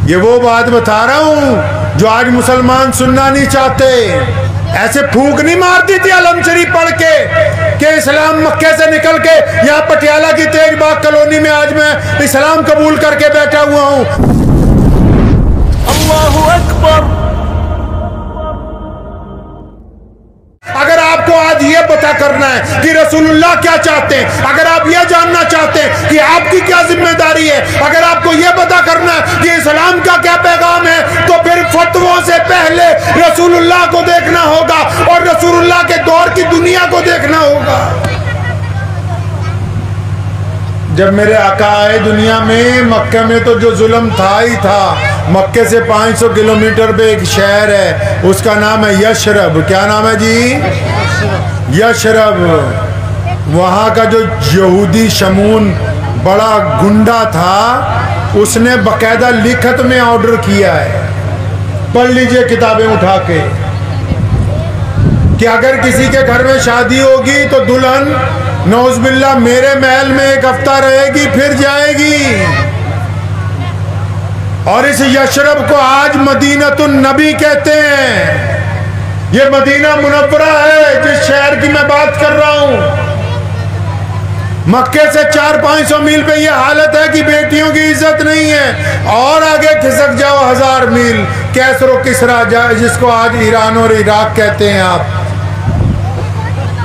ये वो बात बता रहा हूं जो आज मुसलमान सुनना नहीं चाहते। ऐसे फूंक नहीं मारती थी आलम शरीफ पढ़ के इस्लाम मक्के से निकल के यहाँ पटियाला की तेजबाग कॉलोनी में आज मैं इस्लाम कबूल करके बैठा हुआ हूँ। अल्लाहु अकबर। अगर आपको आज ये पता करना है कि रसूलुल्लाह क्या चाहते हैं, अगर आप ये जानना चाहते हैं कि आपकी क्या जिम्मेदारी है, अगर आपको ये पता करना है कि इस्लाम का क्या पैगाम है, तो फिर फतवों से पहले रसूलुल्लाह को देखना होगा और रसूलुल्लाह के दौर की दुनिया को देखना होगा। जब मेरे आका आए दुनिया में, मक्के में तो जो जुल्म था ही था। मक्के से 500 किलोमीटर पे एक शहर है, उसका नाम है यशरब। क्या नाम है जी? यशरब। वहाँ का जो यहूदी शमून बड़ा गुंडा था, उसने बकायदा लिखत में ऑर्डर किया है, पढ़ लीजिए किताबें उठा के, कि अगर किसी के घर में शादी होगी तो दुल्हन नौज़बिल्ला मेरे महल में एक हफ्ता रहेगी, फिर जाएगी। और इस यशरब को आज मदीनतुन नबी कहते हैं। ये मदीना मुनव्वरा है जिस शहर की मैं बात कर रहा हूं। मक्के से 400-500 मील पे ये हालत है कि बेटियों की इज्जत नहीं है। और आगे खिसक जाओ 1000 मील, कैसरो किसरा जिसको आज ईरान और इराक कहते हैं आप,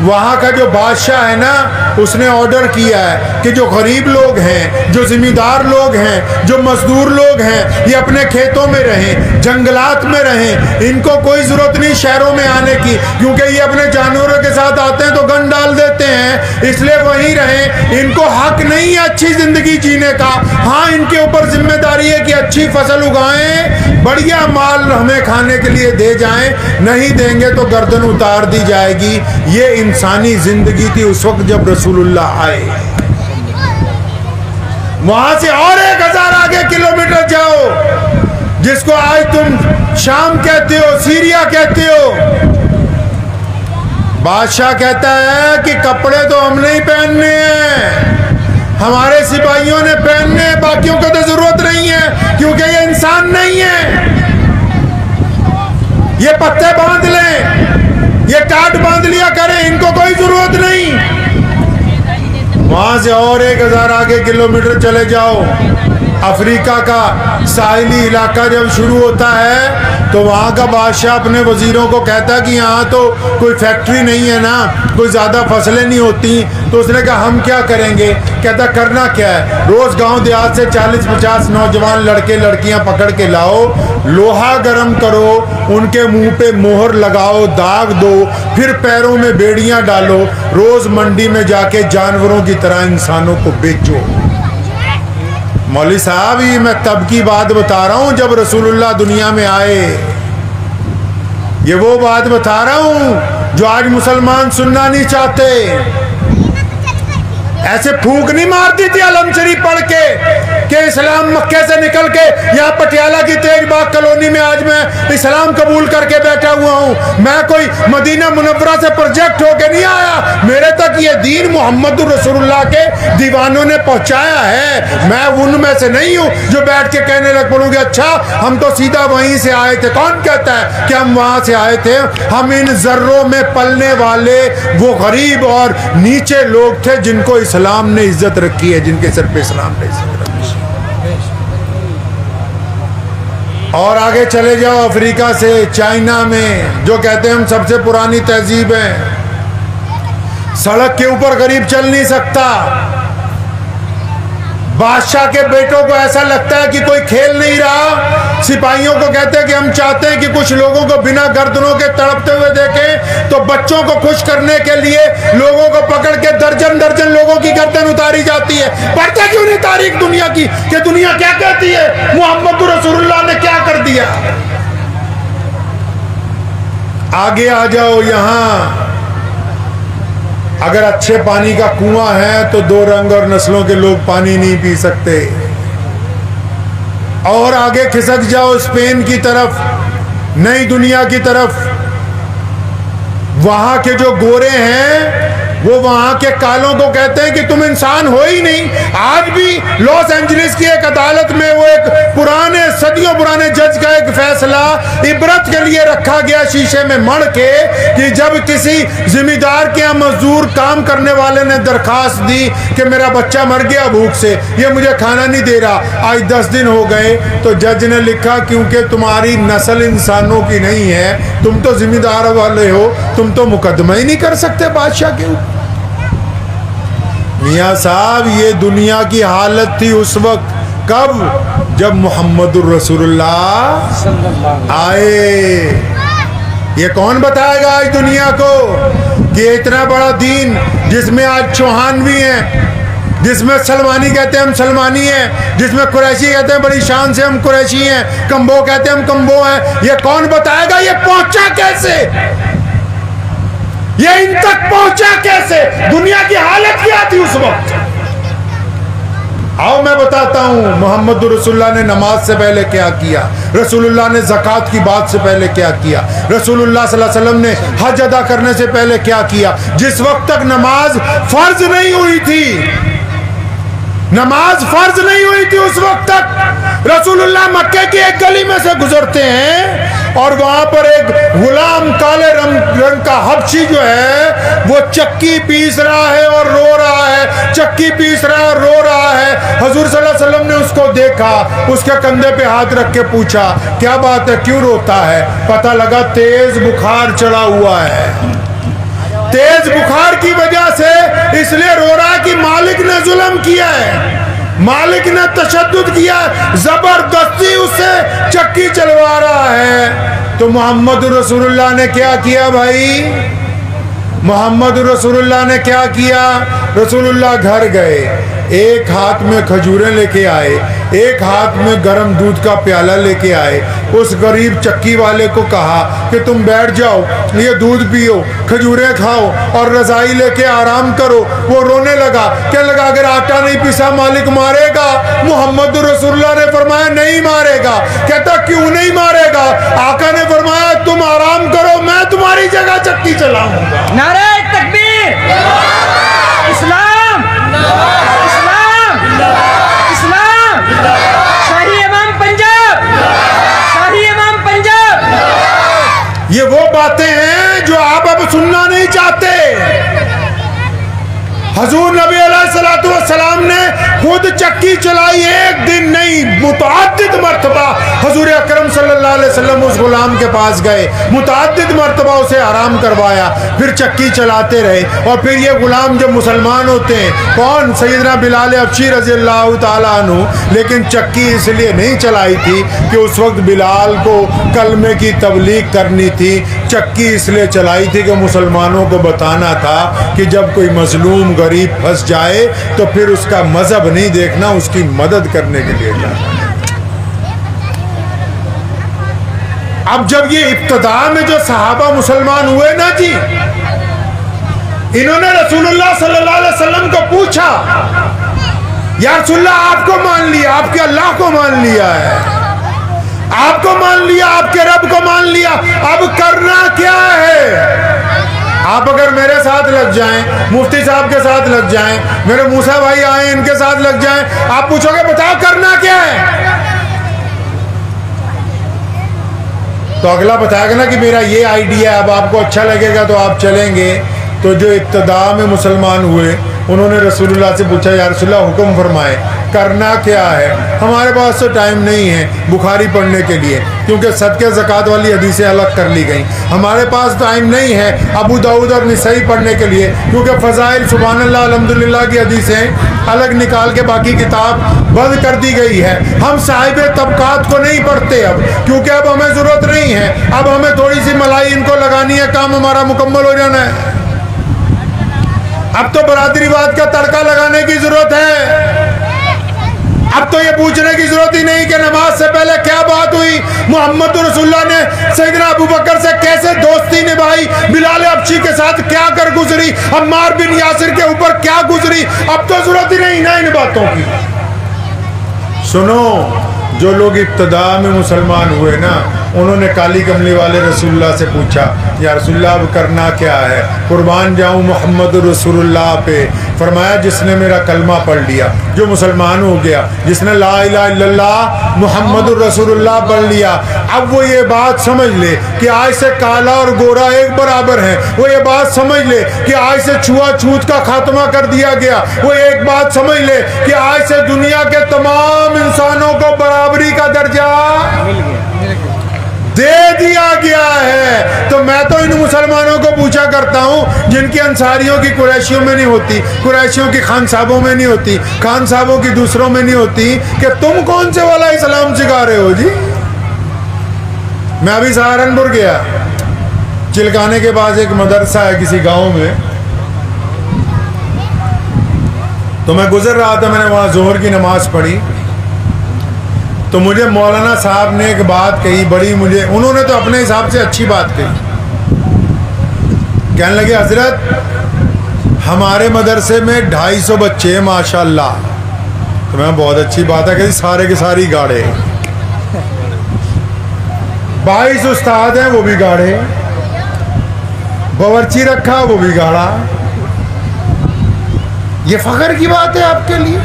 वहाँ का जो बादशाह है ना, उसने ऑर्डर किया है कि जो गरीब लोग हैं, जो जिम्मेदार लोग हैं, जो मजदूर लोग हैं, ये अपने खेतों में रहें, जंगलात में रहें। इनको कोई ज़रूरत नहीं शहरों में आने की, क्योंकि ये अपने जानवरों के साथ आते हैं तो गन डाल देते हैं, इसलिए वहीं रहें। इनको हक नहीं है अच्छी ज़िंदगी जीने का। हाँ, इनके ऊपर जिम्मेदारी है कि अच्छी फसल उगाएं, बढ़िया माल हमें खाने के लिए दे जाएं, नहीं देंगे तो गर्दन उतार दी जाएगी। ये इंसानी जिंदगी थी उस वक्त जब रसूलुल्लाह आए। वहां से और 1000 आगे किलोमीटर जाओ, जिसको आज तुम शाम कहते हो, सीरिया कहते हो। बादशाह कहता है कि कपड़े तो हम नहीं पहनने हैं, हमारे सिपाहियों ने पहनने हैं, बाकियों को तो जरूरत नहीं है, क्योंकि ये इंसान नहीं है। ये पत्ते बांध लें, ये टाट बांध लिया करें, इनको कोई जरूरत नहीं। वहां से और 1000 आगे किलोमीटर चले जाओ, अफ्रीका का साहिली इलाका जब शुरू होता है तो वहाँ का बादशाह अपने वजीरों को कहता है कि यहाँ तो कोई फैक्ट्री नहीं है ना, कोई ज़्यादा फसलें नहीं होती। तो उसने कहा हम क्या करेंगे? कहता करना क्या है, रोज़ गांव देहात से 40-50 नौजवान लड़के लड़कियाँ पकड़ के लाओ, लोहा गर्म करो, उनके मुंह पे मोहर लगाओ, दाग दो, फिर पैरों में बेड़ियाँ डालो, रोज़ मंडी में जाके जानवरों की तरह इंसानों को बेचो। मौलवी साहब, ये मैं तब की बात बता रहा हूँ जब रसूलुल्लाह दुनिया में आए। ये वो बात बता रहा हूँ जो आज मुसलमान सुनना नहीं चाहते। ऐसे फूंक नहीं मारती थी आलम शरीफ पढ़ के इस्लाम मक्के से निकल के यहाँ पटियाला की तेजबाग कॉलोनी में आज मैं इस्लाम कबूल करके बैठा हुआ हूँ। मैं कोई मदीना मुनव्वरा से प्रोजेक्ट होके नहीं आया, मेरे तक ये दीन मोहम्मद रसूलुल्लाह के दीवानों ने पहुँचाया है। मैं उनमें से नहीं हूँ जो बैठ के कहने लग पड़ूंगे अच्छा हम तो सीधा वहीं से आए थे। कौन कहता है कि हम वहाँ से आए थे? हम इन जर्रों में पलने वाले वो गरीब और नीचे लोग थे जिनको इस्लाम ने इज्जत रखी है, जिनके सर पे इस्लाम ने इज्जत रखी है। और आगे चले जाओ अफ्रीका से चाइना में, जो कहते हैं हम सबसे पुरानी तहजीब है, सड़क के ऊपर गरीब चल नहीं सकता। बादशाह के बेटों को ऐसा लगता है कि कोई खेल नहीं रहा, सिपाहियों को कहते हैं कि हम चाहते हैं कि कुछ लोगों को बिना गर्दनों के तड़पते हुए देखें, तो बच्चों को खुश करने के लिए लोगों को पकड़ के दर्जन दर्जन लोगों की गर्दन उतारी जाती है। पढ़ते क्यों नहीं तारीख दुनिया की कि दुनिया क्या कहती है, मोहम्मद रसूलुल्लाह ने क्या कर दिया। आगे आ जाओ, यहाँ अगर अच्छे पानी का कुआं है तो 2 रंग और नस्लों के लोग पानी नहीं पी सकते। और आगे खिसक जाओ स्पेन की तरफ, नई दुनिया की तरफ, वहां के जो गोरे हैं वो वहां के कालों को कहते हैं कि तुम इंसान हो ही नहीं। आज भी लॉस एंजलिस की एक अदालत में वो एक पुराने सदियों इबरत के लिए रखा गया शीशे में मढ़ के, कि जब किसी जिम्मेदार के यहाँ मजदूर काम करने वाले ने दरखास्त दी कि मेरा बच्चा मर गया भूख से, ये मुझे खाना नहीं दे रहा, आज 10 दिन हो गए, तो जज ने लिखा क्योंकि तुम्हारी नस्ल इंसानों की नहीं है, तुम तो जिम्मेदार वाले हो, तुम तो मुकदमा ही नहीं कर सकते बादशाह के ऊपर। मियाँ साहब, ये दुनिया की हालत थी उस वक्त। कब? जब मोहम्मदुर रसूलुल्लाह आए। ये कौन बताएगा आज दुनिया को कि इतना बड़ा दीन, जिसमें आज चौहान भी हैं, जिसमें सलमानी कहते हैं हम सलमानी हैं, जिसमें कुरैशी कहते हैं बड़ी शान से हम कुरैशी हैं, कंबो कहते हैं हम कंबो हैं, ये कौन बताएगा ये पहुंचा कैसे, ये इन तक पहुंचा कैसे, दुनिया की हालत क्या थी उस वक्त। आओ मैं बताता हूं, मोहम्मद रसूलुल्लाह ने नमाज से पहले क्या किया, रसूलुल्लाह ने ज़कात की बात से पहले क्या किया, रसूलुल्लाह सल्लल्लाहु अलैहि वसल्लम ने हज अदा करने से पहले क्या किया। जिस वक्त तक नमाज फर्ज नहीं हुई थी, नमाज फर्ज नहीं हुई थी, उस वक्त तक रसूलुल्लाह मक्के की एक गली में से गुजरते हैं और वहां पर एक गुलाम काले रंग का हबशी जो है वो चक्की पीस रहा है और रो रहा है, चक्की पीस रहा है और रो रहा है। हुजूर सल्लल्लाहु अलैहि वसल्लम ने उसको देखा, उसके कंधे पे हाथ रख के पूछा क्या बात है, क्यों रोता है। पता लगा तेज बुखार चढ़ा हुआ है, तेज बुखार की वजह से इसलिए रो रहा है कि मालिक ने जुल्म किया है, मालिक ने तशद्दुद किया है, जबरदस्ती उससे चक्की चलवा रहा है। तो मोहम्मद रसूलुल्लाह ने क्या किया भाई, मोहम्मद रसूलुल्लाह ने क्या किया। रसूलुल्लाह घर गए, एक हाथ में खजूरें लेके आए, एक हाथ में गर्म दूध का प्याला लेके आए। उस गरीब चक्की वाले को कहा कि तुम बैठ जाओ, ये दूध पियो, खजूरें खाओ और रजाई लेके आराम करो। वो रोने लगा, क्या लगा अगर आटा नहीं पिसा मालिक मारेगा। मोहम्मद रसूलुल्लाह ने फरमाया नहीं मारेगा। कहता क्यों नहीं मारेगा। आका ने फरमाया तुम आराम करो, मैं तुम्हारी जगह चक्की चलाऊंगा। नारे तकबीर, इस्लाम, इस्लाम, इस्लाम, शाही इमाम पंजाब, शाही इमाम पंजाब। ये वो बातें हैं जो आप अब सुनना नहीं चाहते। हजूर नबी अलैहिस्सलातु वस्सलाम ने खुद चक्की चलाई, एक दिन नहीं मुतअद्दिद मर्तबा। हजूर अकरम सल्लल्लाहु अलैहि वसल्लम उस गुलाम के पास गए, मुतअद्दिद मर्तबा उसे आराम करवाया, फिर चक्की चलाते रहे। और फिर ये गुलाम जब मुसलमान होते हैं, कौन, सैयदना बिलाल हबशी रज़ियल्लाहु ताला अन्हु, लेकिन चक्की इसलिए नहीं चलाई थी कि उस वक्त बिलाल को कलमे की तबलीग करनी थी। चक्की इसलिए चलाई थी कि मुसलमानों को बताना था कि जब कोई मजलूम गरीब फंस जाए तो फिर उसका मजहब नहीं देखना, उसकी मदद करने के लिए जाना। अब जब ये इब्तिदा में जो सहाबा मुसलमान हुए ना जी, इन्होंने रसूलुल्लाह सल्लल्लाहु अलैहि वसल्लम को पूछा, या रसूलुल्लाह आपको मान लिया, आपके अल्लाह को मान लिया है, आपको मान लिया, आपके रब को मान लिया, अब करना क्या है। आप अगर मेरे साथ लग जाएं, मुफ्ती साहब के साथ लग जाएं, मेरे मूसा भाई आए इनके साथ लग जाएं, आप पूछोगे बताओ करना क्या है, तो अगला बताएगा ना कि मेरा ये आइडिया, अब आपको अच्छा लगेगा तो आप चलेंगे। तो जो इब्तिदा में मुसलमान हुए उन्होंने रसूलुल्लाह से पूछा या रसूलुल्लाह हुक्म फरमाए करना क्या है। हमारे पास तो टाइम नहीं है बुखारी पढ़ने के लिए, क्योंकि सदके ज़कात वाली हदीसें अलग कर ली गई। हमारे पास टाइम नहीं है अबू दाऊद और निसाई पढ़ने के लिए, क्योंकि फ़ज़ाइल सुभानअल्लाह अल्हम्दुलिल्लाह की हदीसें अलग निकाल के बाकी किताब बंद कर दी गई है। हम साहिब तबकात को नहीं पढ़ते अब, क्योंकि अब हमें ज़रूरत नहीं है, अब हमें थोड़ी सी मलाई इनको लगानी है, काम हमारा मुकम्मल हो जाना है। अब तो बरादरीवाद का तड़का लगाने की जरूरत है। अब तो ये पूछने की जरूरत ही नहीं कि नमाज से पहले क्या बात हुई, मोहम्मद रसूलुल्लाह ने सैयदना अबू बकर से कैसे दोस्ती निभाई, बिलाल हबशी के साथ क्या कर गुजरी, अम्मार बिन यासिर के ऊपर क्या गुजरी। अब तो जरूरत ही नहीं ना इन बातों की। सुनो, जो लोग इब्तिदा में मुसलमान हुए ना, उन्होंने काली कमली वाले रसूलुल्लाह से पूछा, या रसूलुल्लाह अब करना क्या है, कुर्बान जाऊं मोहम्मद रसूलुल्लाह पे। फरमाया जिसने मेरा कलमा पढ़ लिया, जो मुसलमान हो गया, जिसने ला इलाहा इल्लल्लाह मोहम्मद रसूलुल्लाह पढ़ लिया, अब वो ये बात समझ ले कि आज से काला और गोरा एक बराबर है। वो ये बात समझ ले कि आज से छुआछूत का खात्मा कर दिया गया। वो एक बात समझ ले कि आज से दुनिया के तमाम इंसानों को बराबरी का दर्जा दे दिया गया है। तो मैं तो इन मुसलमानों को पूछा करता हूं जिनकी अंसारियों की कुरैशियों में नहीं होती, कुरैशियों की खान साहबों में नहीं होती, खान साहबों की दूसरों में नहीं होती, कि तुम कौन से वाला इस्लाम सिखा रहे हो जी। मैं अभी सहारनपुर गया, चिलकाने के पास एक मदरसा है किसी गांव में, तो मैं गुजर रहा था, मैंने वहां जोहर की नमाज पढ़ी, तो मुझे मौलाना साहब ने एक बात कही बड़ी, मुझे उन्होंने तो अपने हिसाब से अच्छी बात कही। कहने लगे हजरत हमारे मदरसे में 250 बच्चे हैं माशाल्लाह। तो मैं बहुत अच्छी बात है कि सारे के सारी गाढ़े, 22 उस्ताद हैं वो भी गाढ़े, बावर्ची रखा वो भी गाढ़ा। ये फख्र की बात है आपके लिए।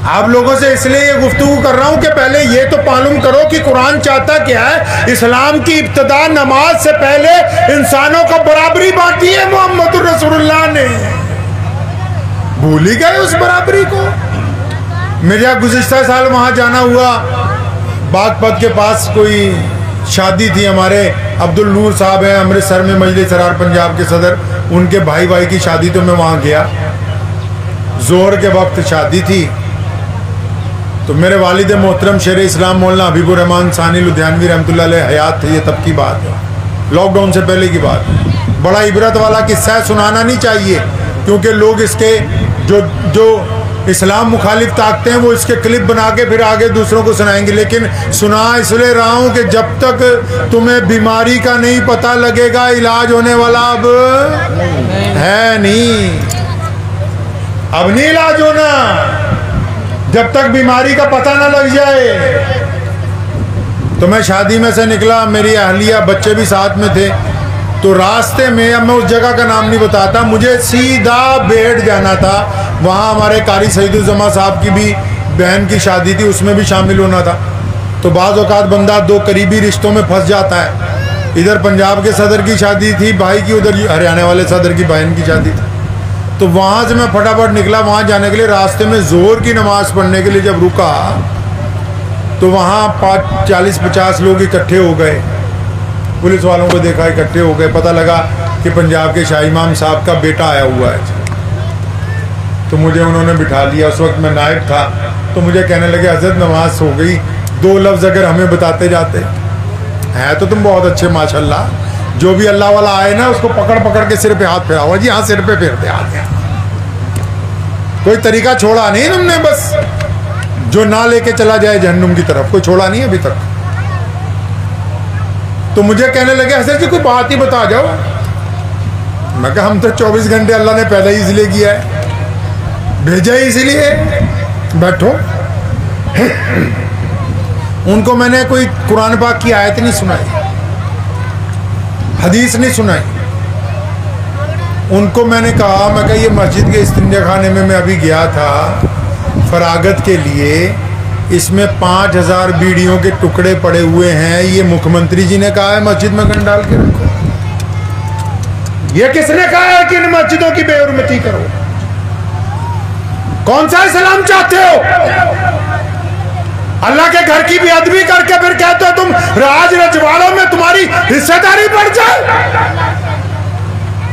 आप लोगों से इसलिए ये गुफ्तगू कर रहा हूं कि पहले ये तो मालूम करो कि कुरान चाहता क्या है। इस्लाम की इब्तिदा नमाज से पहले इंसानों को बराबरी बांटी है मोहम्मद रसूलुल्लाह ने। भूल ही गए उस बराबरी को। मेरा गुज़िश्ता साल वहां जाना हुआ, बागपत के पास कोई शादी थी, हमारे अब्दुल नूर साहब हैं अमृतसर में मजलिस सरार पंजाब के सदर, उनके भाई की शादी, तो मैं वहां गया। जोहर के वक्त शादी थी, तो मेरे वालिद मोहतरम शेर इस्लाम मौलाना हबीबुर रहमान सानी लुधियानवी रहमतुल्लाह अलैह हयात थे। ये तब की बात है, लॉकडाउन से पहले की बात है। बड़ा इबरत वाला किस्सा है, सुनाना नहीं चाहिए, क्योंकि लोग इसके जो इस्लाम मुखालिफ ताकते हैं वो इसके क्लिप बना के फिर आगे दूसरों को सुनाएंगे। लेकिन सुना इसलिए रहा हूँ कि जब तक तुम्हें बीमारी का नहीं पता लगेगा, इलाज होने वाला अब है नहीं, अब नहीं इलाज होना जब तक बीमारी का पता ना लग जाए। तो मैं शादी में से निकला, मेरी अहलिया बच्चे भी साथ में थे, तो रास्ते में, अब मैं उस जगह का नाम नहीं बताता, मुझे सीधा बेड जाना था। वहाँ हमारे कारी सईदुज़्ज़मा साहब की भी बहन की शादी थी, उसमें भी शामिल होना था। तो बाज़ औक़ात बंदा दो करीबी रिश्तों में फंस जाता है। इधर पंजाब के सदर की शादी थी भाई की, उधर हरियाणा वाले सदर की बहन की शादी थी। तो वहाँ से मैं फटाफट निकला वहाँ जाने के लिए। रास्ते में जोहर की नमाज़ पढ़ने के लिए जब रुका, तो वहाँ 40-50 लोग इकट्ठे हो गए। पुलिस वालों को देखा इकट्ठे हो गए, पता लगा कि पंजाब के शाह इमाम साहब का बेटा आया हुआ है। तो मुझे उन्होंने बिठा लिया, उस वक्त मैं नायब था। तो मुझे कहने लगे हज़रत नमाज हो गई, 2 लफ्ज़ अगर हमें बताते जाते। हैं तो तुम बहुत अच्छे माशाल्लाह, जो भी अल्लाह वाला आए ना उसको पकड़ के सिर पे हाथ फेराओ जी, हाँ सिर पे फेरते हाथ। कोई तरीका छोड़ा नहीं तुमने, बस जो ना लेके चला जाए जहन्नुम की तरफ, कोई छोड़ा नहीं अभी तक। तो मुझे कहने लगे हज़रत जी कोई बात ही बता जाओ। मैं कहा हम तो 24 घंटे अल्लाह ने पैदा ही इसलिए किया है, भेजा ही इसलिए, बैठो। उनको मैंने कोई कुरान पाक की आयत नहीं सुनाई, हदीस नहीं सुनाई। उनको मैंने कहा, मैं कहा ये मस्जिद के इस्तिंजा खाने में मैं अभी गया था फरागत के लिए, इसमें 5000 बीड़ियों के टुकड़े पड़े हुए हैं, ये मुख्यमंत्री जी ने कहा है मस्जिद में गन डाल के रखो। ये किसने कहा है कि इन मस्जिदों की बेहुरमती करो? कौन सा इस्लाम चाहते हो? अल्लाह के घर की बेअदबी करके फिर कहते हो तुम राज रजवाड़ों में तुम्हारी हिस्सेदारी बढ़ जाए।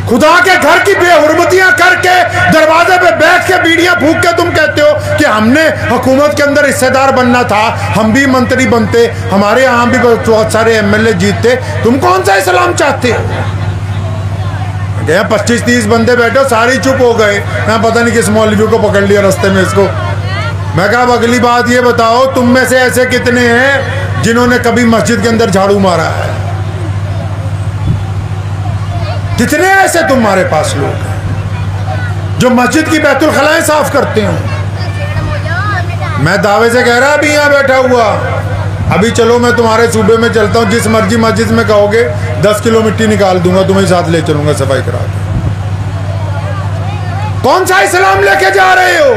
खुदा के घर की बेहुरमतियां करके दरवाजे पे बैठ के बीड़ियां फूंक के तुम कहते हो कि हमने हुकूमत के अंदर हिस्सेदार बनना था, हम भी मंत्री बनते, हमारे यहाँ भी बहुत सारे MLA जीतते। तुम कौन सा इस्लाम चाहते हो? 25-30 बंदे बैठे, सारे चुप हो गए। मैं पता नहीं किस मौलवी को पकड़ लिया रास्ते में इसको। मैं कहा अगली बात ये बताओ, तुम में से ऐसे कितने हैं जिन्होंने कभी मस्जिद के अंदर झाड़ू मारा है? कितने ऐसे तुम्हारे पास लोग हैं जो मस्जिद की बैतुल खलाएं साफ करते हो? मैं दावे से कह रहा अभी यहाँ बैठा हुआ अभी चलो मैं तुम्हारे सूबे में चलता हूँ, जिस मर्जी मस्जिद में कहोगे 10 किलो मिट्टी निकाल दूंगा, तुम्हें साथ ले चलूंगा सफाई करा के। कौन सा इस्लाम लेके जा रहे हो?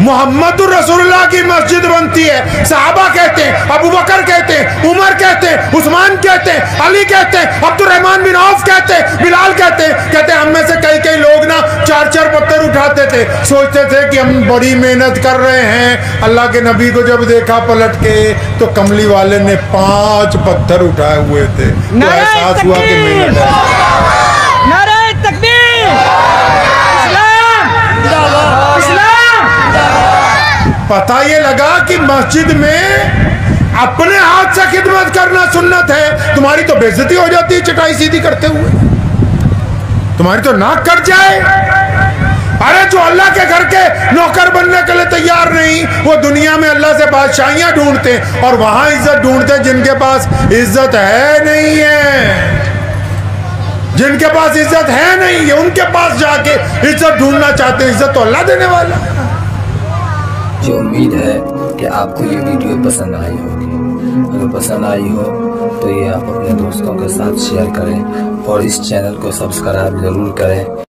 मोहम्मद रसूलुल्लाह की मस्जिद बनती है, सहाबा कहते हैं, अबू बकर कहते हैं, उमर कहते हैं, उस्मान कहते हैं, अली कहते हैं, अब्दुर्रहमान बिन औफ कहते हैं, बिलाल कहते हैं हम में से कई लोग ना 4-4 पत्थर उठाते थे, सोचते थे कि हम बड़ी मेहनत कर रहे हैं। अल्लाह के नबी को जब देखा पलट के तो कमली वाले ने 5 पत्थर उठाए हुए थे, तो एहसास हुआ कि मेहनत है। नारे तकबीर, इस्लाम, पता ये लगा कि मस्जिद में अपने हाथ से खिदमत करना सुन्नत है। तुम्हारी तो बेइज्जती हो जाती है चटाई सीधी करते हुए, तुम्हारी तो नाक कट जाए। अरे जो अल्लाह के घर के नौकर बनने के लिए तैयार नहीं, वो दुनिया में अल्लाह से बादशाहियां ढूंढते और वहां इज्जत ढूंढते जिनके पास इज्जत है नहीं है। जिनके पास इज्जत है नहीं है उनके पास जाके इज्जत ढूंढना चाहते हैं। इज्जत तो अल्लाह देने वाला है। मुझे उम्मीद है कि आपको ये वीडियो पसंद आई होगी। अगर पसंद आई हो तो ये आप अपने दोस्तों के साथ शेयर करें और इस चैनल को सब्सक्राइब जरूर करें।